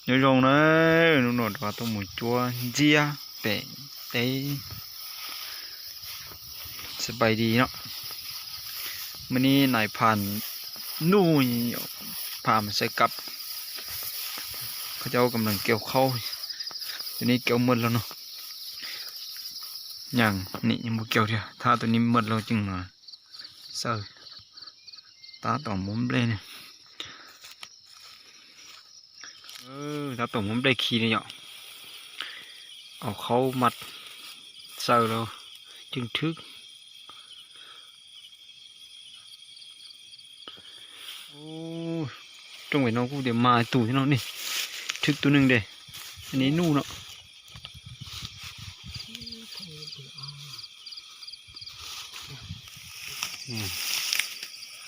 nhớ rồng đấy nó nổi vào tôi một chua chia để đấy sẽ bay đi nóมันนี่นายผ่านนู่นผ่านมันใส่กลับเขาจะเอากำลังเกี่ยวเข้าตัวนี้เกี่ยวหมดแล้วเนาะอย่างนี่ยังไม่เกี่ยวเดียวถ้าตัวนี้หมดแล้วจึงมาเสิร์ตาต่อมุมเลยเนี่ยถ้าต่อมุมได้ขี้เนี่ยเอาเข้ามัดเสิร์แล้วจึงทึกโอ้จงไว้น้องกูเดี๋ยวมาตู่ที่น้องนี่ทึกตัวหนึ่งเด้อันนี้นู่นเนาะ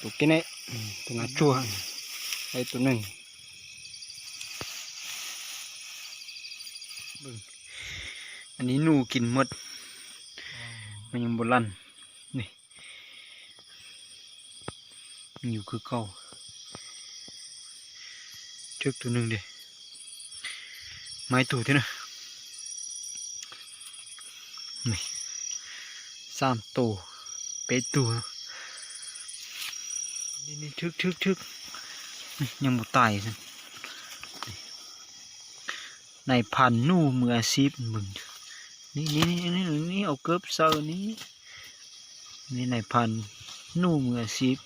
ตัวกินไอ้ตัวน่าชัวไอ้ตัวหนึ่งอันนี้นู่กินหมดมันยังบลันนี่มันอยู่คือเก่าเชือกตัวหนึ่งเด้ไม้ตู่ที่นะนี่3 ตัวเป็ดตัวนี่ทึกยังบ่ตายสิในพันนู่มืออาชีพมึงนี่เอาเกือบเซอร์นี่ในพันนู่มืออาชีพ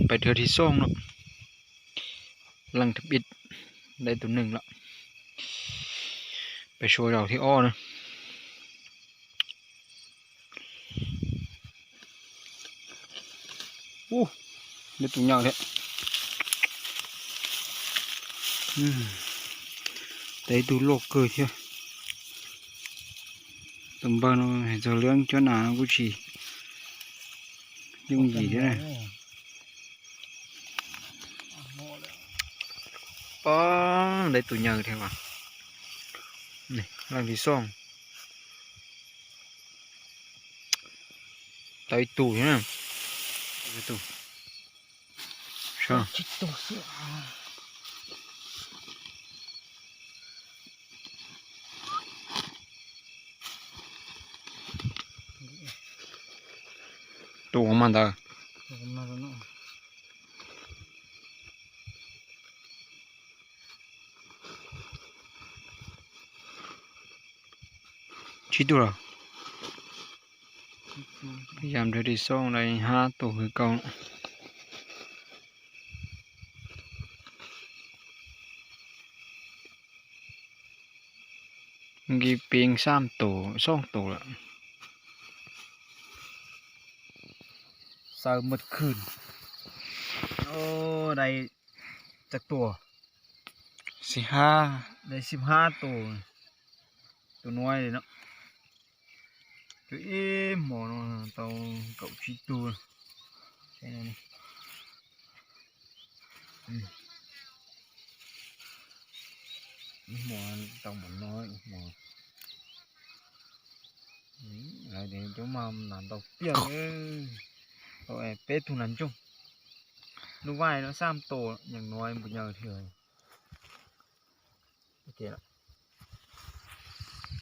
ไปเทือที่2เนาะลังทบิดได้ตัวหนึ่งละไปโชว์ดอกที่อ้อนะได้ตัวใหญ่เลยได้ตัวโลกเกิดเชียวตำบลเห็นจะเลี้ยงcho nào nó cũng chỉ dùng gì thế này đấy tụi nhờ theo à này làm gì xong tay tủ thế nào tủ sao tủ không ăn đâu chỉ tủ rồi làm được đi xong này 5 tủคือเก่ากี่เปียง3 ตัว2 ตัวละเสาร์หมดคืนโอ้ได้จากตัว15ได้15 ตัวตัวน้อยเลยเนาะตัวหมอเนาะตัวเก่าชีตัวใช่ไหมหมอตัวหมอน้อยหมอlại để chỗ mà làm đầu tiên rồi bé thu nắn chung lúc vai nó 3 tổอย่างน้อยmột giờ thì ok